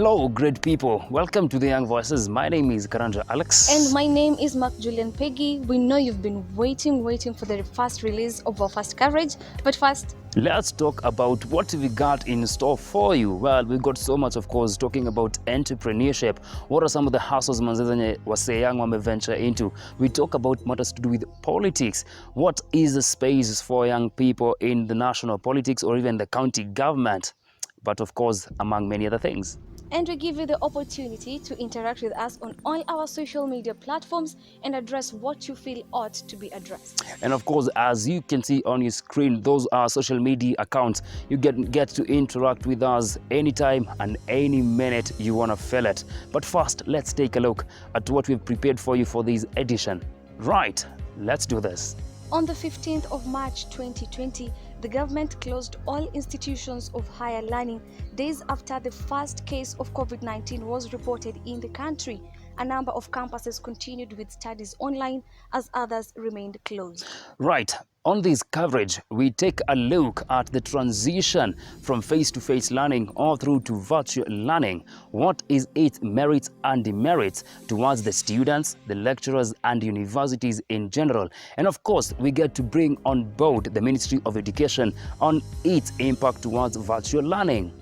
Hello, great people. Welcome to the Young Voices. My name is Karanja Alex. And my name is Mark Julian Peggy. We know you've been waiting for the first release of our first coverage. But first, let's talk about what we got in store for you. Well, we got so much, of course, talking about entrepreneurship. What are some of the hustles manzenye wase young wame venture into? We talk about matters to do with politics. What is the space for young people in the national politics or even the county government? But of course, among many other things. And we give you the opportunity to interact with us on all our social media platforms and address what you feel ought to be addressed. And of course, as you can see on your screen, those are social media accounts. You get to interact with us anytime and any minute you want to feel it. But first, let's take a look at what we've prepared for you for this edition. Right, let's do this. On the 15th of March 2020, the government closed all institutions of higher learning days after the first case of COVID-19 was reported in the country. A number of campuses continued with studies online as others remained closed. Right. On this coverage, we take a look at the transition from face-to-face learning all through to virtual learning. What is its merits and demerits towards the students, the lecturers, and universities in general? And of course, we get to bring on board the Ministry of Education on its impact towards virtual learning.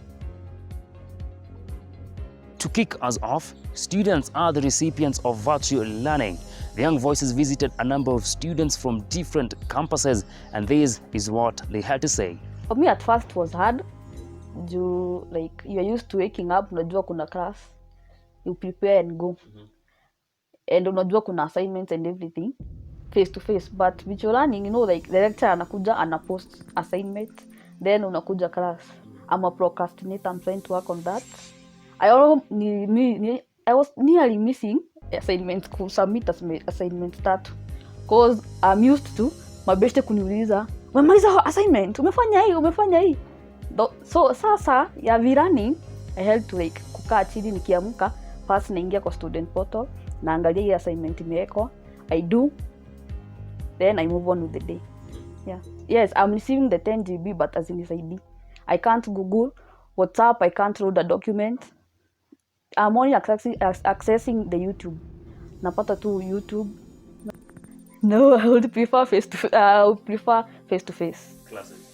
To kick us off, students are the recipients of virtual learning. The Young Voices visited a number of students from different campuses, and this is what they had to say. For me, at first it was hard. Like you're used to waking up, unajua kuna class, you prepare and go. And unajua kuna assignments and everything, face to face. But virtual learning, like the lecturer anakuja, anapost assignment, then unakuja class. I'm a procrastinator, I'm trying to work on that. I was nearly missing assignments, submit assignments tatu. Because I'm used to mabeshte kuniuliza, umemaliza assignment, umefanya hii. So sasa ya virani, I had to like kukaa chini nikiamka, first naingia kwa student portal, naangalia hii assignment imewekwa, I do, then I move on with the day. Yeah. Yes, I'm receiving the 10 GB, but as in SID. I can't Google WhatsApp, I can't load a document. I'm only accessing the YouTube. Napata tu YouTube. No, I would prefer face-to-face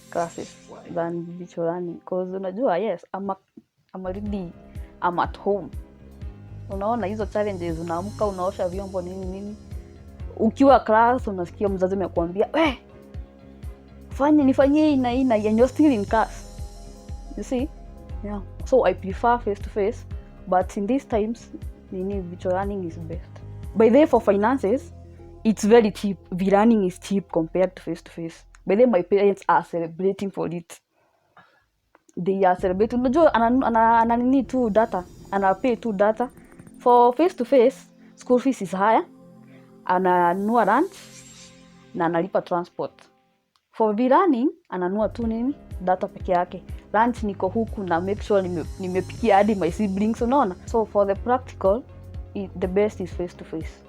classes than virtual learning. Because unajua, yes, I'm at home. Unaona hizo challenges, unaamka unaosha vyombo nini. Ukiwa class unasikia mzazi amekuambia, nifanyie na and you're still in class. You see? Yeah. So I prefer face-to-face. But in these times, virtual learning is best. By the way, for finances, it's very cheap. V-learning is cheap compared to face-to-face. By the way, my parents are celebrating for it. They are celebrating. Unajua, ananini tu data. Pay tu data. For face-to-face, school fees is higher. Ananunua lunch na analipa transport. For V-learning, ananunua tu nini? Data peke yake. Lunch niko huku na make sure nimepikia hadi my siblings, unaona. So for the practical, the best is face to face.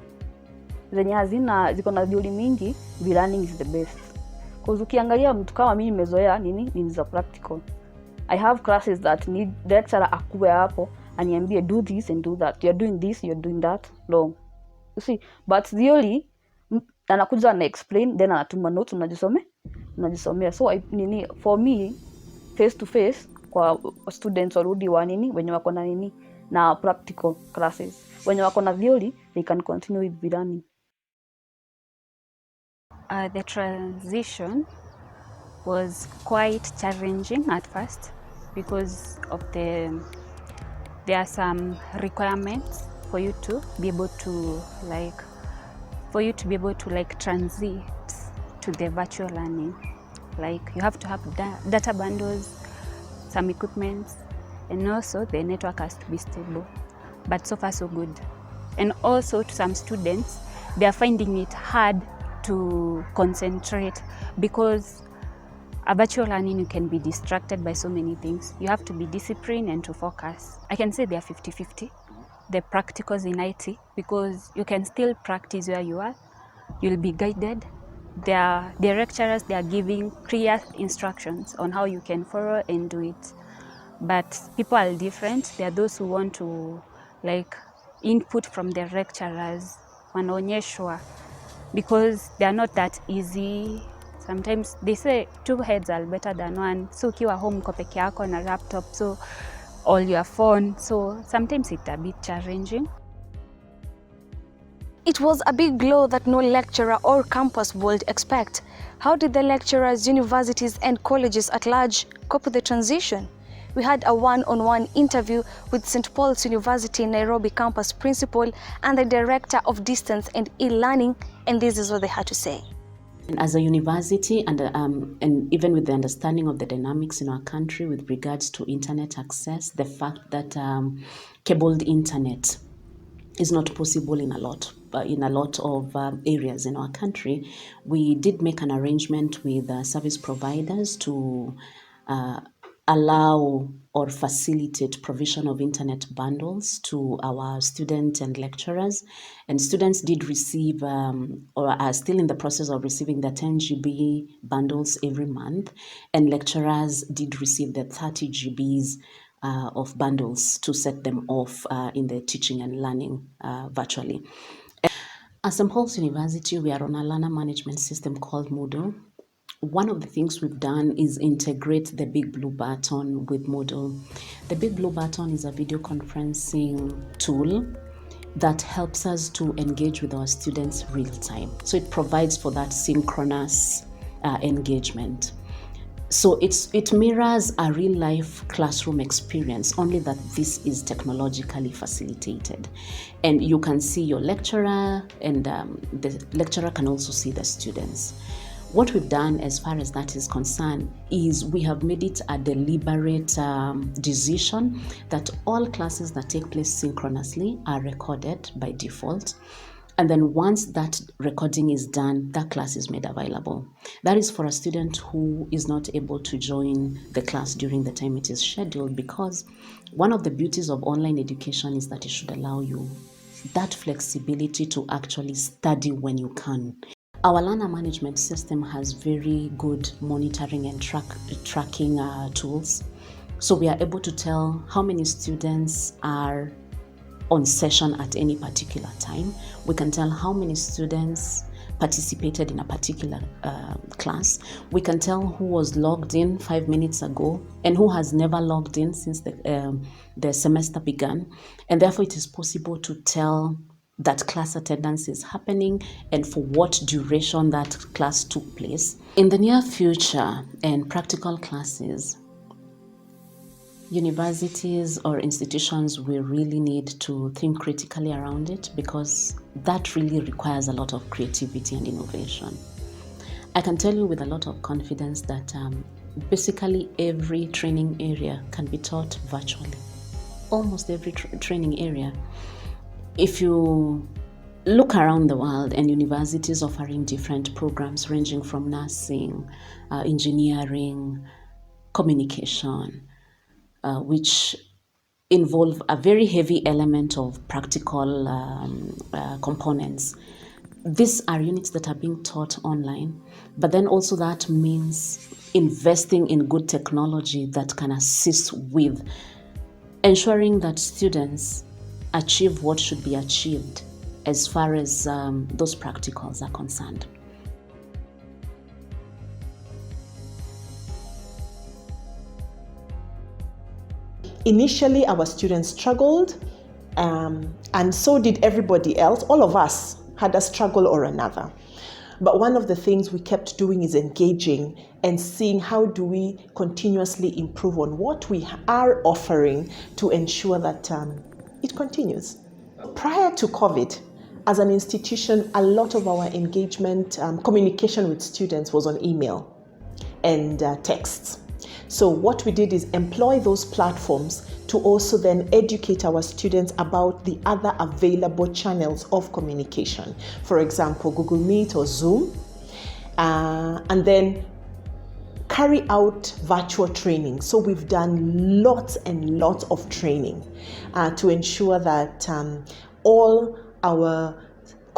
Zenye ziko na theory mingi, V-learning is the best. Because ukiangalia mtu kama mimi nimezoea nini za practical. I have classes that need the lecturer akuwe hapo aniambie do this and do that. You're doing this, you're doing that. Long. You see, but theory anakuja na explain, then anatuma notes unajisomea. So for me, face to face kwa students warudi wenye wako na practical classes. Wenye wako na theory, they can continue with learning. The transition was quite challenging at first because of there are some requirements for you to be able to transit to the virtual learning. Like you have to have data bundles, some equipment, and also the network has to be stable. But so far so good. And also to some students, they are finding it hard to concentrate because a virtual learning you can be distracted by so many things. You have to be disciplined and to focus. I can say they are 50-50. The practicals in IT, because you can still practice where you are. You'll be guided. The lecturers, they are giving clear instructions on how you can follow and do it. but people are different. There are those who want to like input from the lecturers, wanaonyeshwa, because they are not that easy. Sometimes they say two heads are better than one. So ukiwa home uko peke yako na laptop, so all your phone, so sometimes it's a bit challenging. It was a big blow that no lecturer or campus would expect. How did the lecturers, universities and colleges at large cope with the transition? We had a one-on-one interview with St. Paul's University Nairobi campus principal and the director of distance and e-learning, and this is what they had to say. As a university and even with the understanding of the dynamics in our country with regards to internet access, the fact that cabled internet is not possible in a lot of areas in our country, we did make an arrangement with service providers to allow or facilitate provision of internet bundles to our students and lecturers. And students did receive or are still in the process of receiving the 10 GB bundles every month, and lecturers did receive the 30 GBs of bundles to set them off in the teaching and learning virtually. At St. Paul's University, we are on a learner management system called Moodle. One of the things we've done is integrate the Big Blue Button with Moodle. The Big Blue Button is a video conferencing tool that helps us to engage with our students real time. So it provides for that synchronous engagement. So it mirrors a real life classroom experience, only that this is technologically facilitated. And you can see your lecturer, and the lecturer can also see the students. What we've done as far as that is concerned is we have made it a deliberate decision that all classes that take place synchronously are recorded by default. And then once that recording is done, that class is made available. That is for a student who is not able to join the class during the time it is scheduled, because one of the beauties of online education is that it should allow you that flexibility to actually study when you can. Our learner management system has very good monitoring and tracking tools. So we are able to tell how many students are on session at any particular time. We can tell how many students participated in a particular class. We can tell who was logged in 5 minutes ago and who has never logged in since the semester began. And therefore it is possible to tell that class attendance is happening and for what duration that class took place. In the near future and practical classes, universities or institutions will really need to think critically around it, because that really requires a lot of creativity and innovation. I can tell you with a lot of confidence that basically every training area can be taught virtually. Almost every training area. If you look around the world and universities offering different programs ranging from nursing, engineering, communication, which involve a very heavy element of practical components. These are units that are being taught online, but then also that means investing in good technology that can assist with ensuring that students achieve what should be achieved as far as those practicals are concerned. Initially, our students struggled, and so did everybody else. All of us had a struggle or another. But one of the things we kept doing is engaging and seeing how do we continuously improve on what we are offering to ensure that it continues. Prior to COVID, as an institution, a lot of our engagement, communication with students was on email and texts. So what we did is employ those platforms to also then educate our students about the other available channels of communication. For example, Google Meet or Zoom, and then carry out virtual training. So we've done lots and lots of training to ensure that all our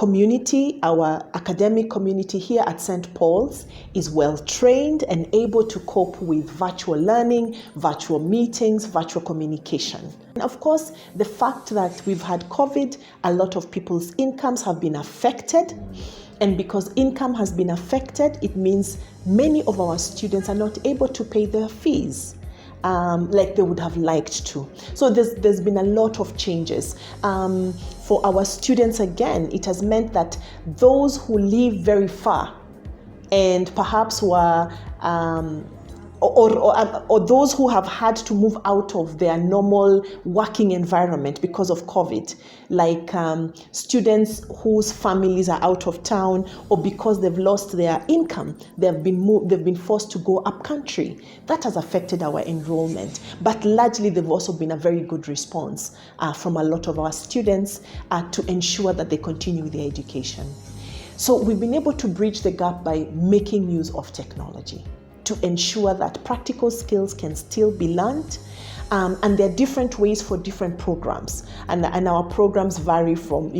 community, our academic community here at St. Paul's is well trained and able to cope with virtual learning, virtual meetings, virtual communication. And of course, the fact that we've had COVID, a lot of people's incomes have been affected. And because income has been affected, it means many of our students are not able to pay their fees like they would have liked to. So there's been a lot of changes. For our students, again, it has meant that those who live very far and perhaps who are or those who have had to move out of their normal working environment because of COVID, like students whose families are out of town or because they've lost their income, they've been forced to go up country. That has affected our enrollment, but largely they've also been a very good response from a lot of our students to ensure that they continue their education. So we've been able to bridge the gap by making use of technology to ensure that practical skills can still be learned. And there are different ways for different programs. And our programs vary from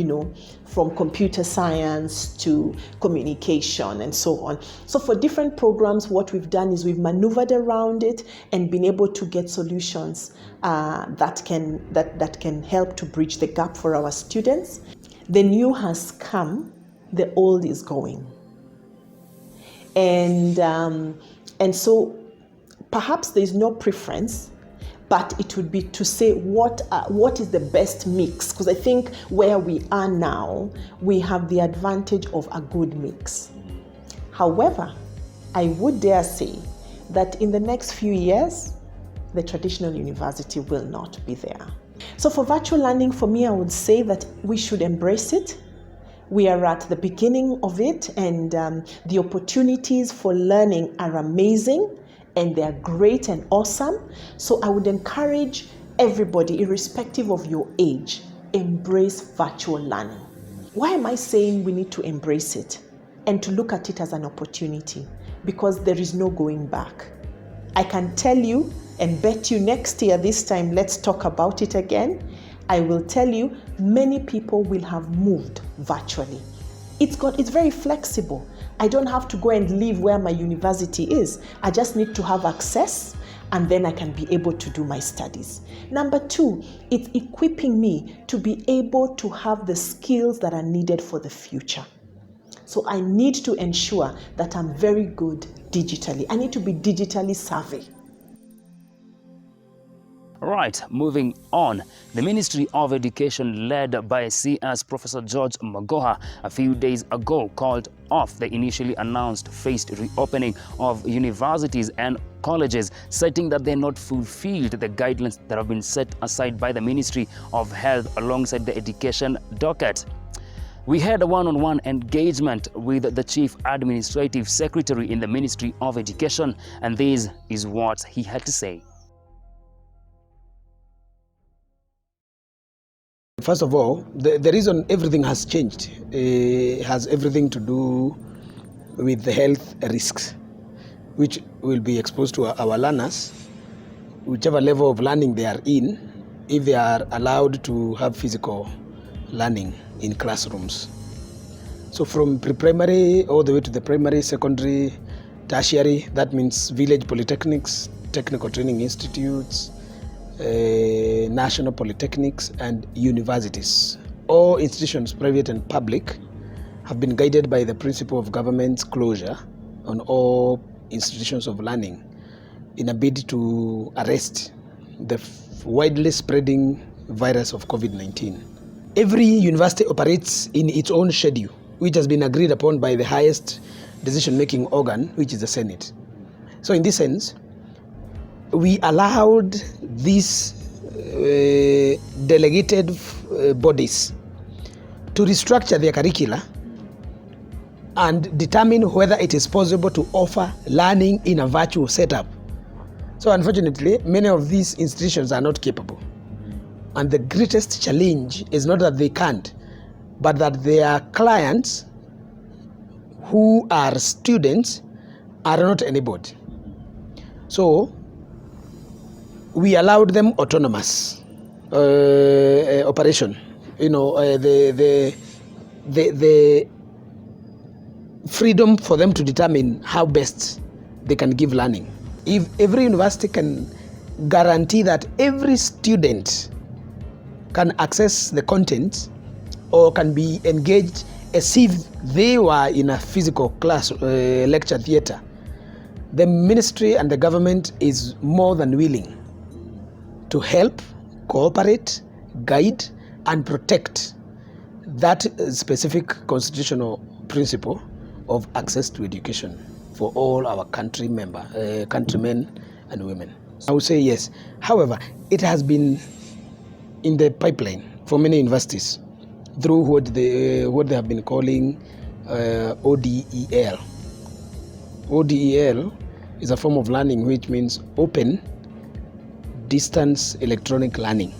computer science to communication and so on. So for different programs, what we've done is we've maneuvered around it and been able to get solutions that can help to bridge the gap for our students. The new has come, the old is going. And so perhaps there's no preference, but it would be to say what is the best mix, because I think where we are now, we have the advantage of a good mix. However, I would dare say that in the next few years, the traditional university will not be there. So for virtual learning, for me, I would say that we should embrace it. We are at the beginning of it, and the opportunities for learning are amazing and they're great and awesome. So I would encourage everybody, irrespective of your age, embrace virtual learning. Why am I saying we need to embrace it and to look at it as an opportunity? Because there is no going back. I can tell you and bet you next year, this time, let's talk about it again. I will tell you, many people will have moved virtually. It's very flexible. I don't have to go and live where my university is. I just need to have access, and then I can be able to do my studies. Number two, it's equipping me to be able to have the skills that are needed for the future. So I need to ensure that I'm very good digitally. I need to be digitally savvy. Right, moving on. The Ministry of Education, led by CS Professor George Magoha, a few days ago called off the initially announced phased reopening of universities and colleges, citing that they're not fulfilled the guidelines that have been set aside by the Ministry of Health alongside the education docket. We had a one-on-one engagement with the Chief Administrative Secretary in the Ministry of Education, and this is what he had to say. First of all, the reason everything has changed has everything to do with the health risks, which will be exposed to our learners, whichever level of learning they are in, if they are allowed to have physical learning in classrooms. So from pre-primary all the way to the primary, secondary, tertiary, that means village polytechnics, technical training institutes, national polytechnics and universities. All institutions, private and public, have been guided by the principle of government closure on all institutions of learning in a bid to arrest the widely spreading virus of COVID-19. Every university operates in its own schedule, which has been agreed upon by the highest decision-making organ, which is the Senate. So in this sense, we allowed these delegated bodies to restructure their curricula and determine whether it is possible to offer learning in a virtual setup. So unfortunately, many of these institutions are not capable. And the greatest challenge is not that they can't, but that their clients, who are students, are not enabled. So we allowed them autonomous operation. The the freedom for them to determine how best they can give learning. If every university can guarantee that every student can access the content or can be engaged as if they were in a physical class, lecture theatre, the ministry and the government is more than willing to help, cooperate, guide, and protect that specific constitutional principle of access to education for all our countrymen and women. I would say yes. However, it has been in the pipeline for many universities through what they have been calling ODEL. ODEL is a form of learning which means open distance electronic learning.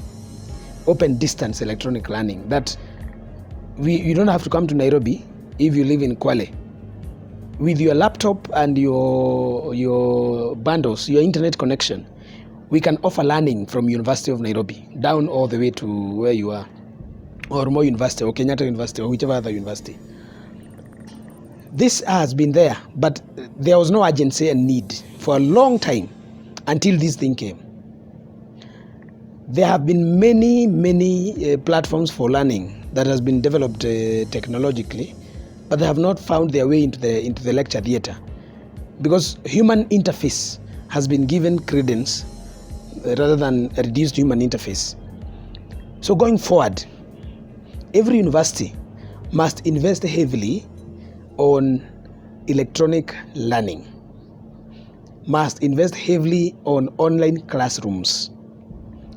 Open distance electronic learning. That you don't have to come to Nairobi if you live in Kwale. With your laptop and your bundles, your internet connection, we can offer learning from University of Nairobi down all the way to where you are, or Moi University or Kenyatta University or whichever other university. This has been there, but there was no urgency and need for a long time until this thing came. There have been many platforms for learning that has been developed technologically, but they have not found their way into the lecture theatre, because human interface has been given credence rather than a reduced human interface. So going forward, every university must invest heavily on electronic learning, must invest heavily on online classrooms.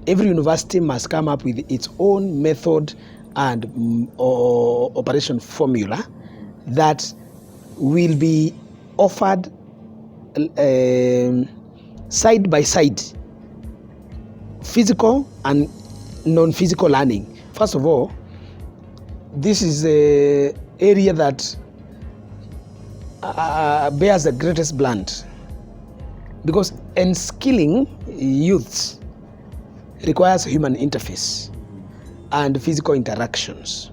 Every university must come up with its own method and operation formula that will be offered side by side, physical and non-physical learning. First of all, this is an area that bears the greatest blunt, because enskilling youths requires human interface and physical interactions.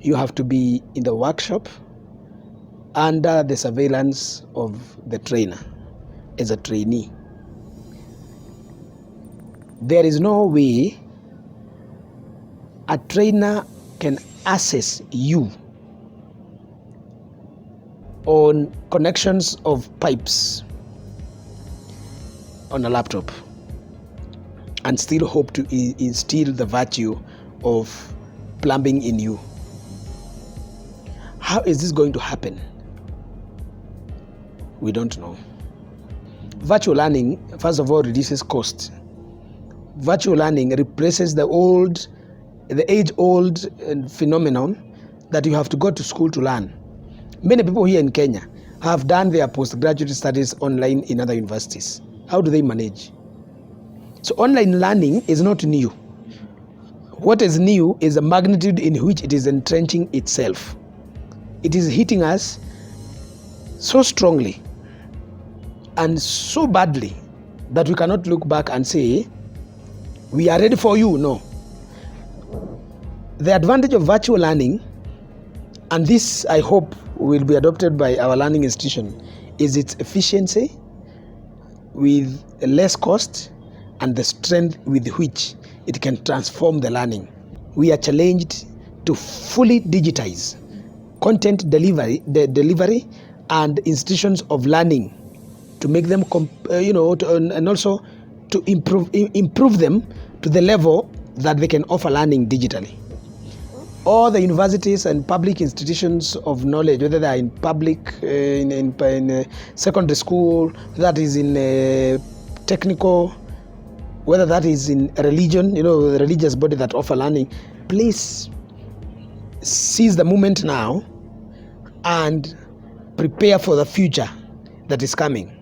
You have to be in the workshop under the surveillance of the trainer as a trainee. There is no way a trainer can assess you on connections of pipes on a laptop and still hope to instill the virtue of plumbing in you. How is this going to happen? We don't know. Virtual learning, first of all, reduces cost. Virtual learning replaces the age-old phenomenon that you have to go to school to learn. Many people here in Kenya have done their postgraduate studies online in other universities. How do they manage? So online learning is not new. What is new is the magnitude in which it is entrenching itself. It is hitting us so strongly and so badly that we cannot look back and say, we are ready for you. No. The advantage of virtual learning, and this I hope will be adopted by our learning institution, is its efficiency with less cost and the strength with which it can transform the learning. We are challenged to fully digitize content delivery and institutions of learning, to make them and also to improve them to the level that they can offer learning digitally. All the universities and public institutions of knowledge, whether they are in public, in secondary school, that is in technical, whether that is in religion, the religious body that offer learning, please seize the moment now and prepare for the future that is coming.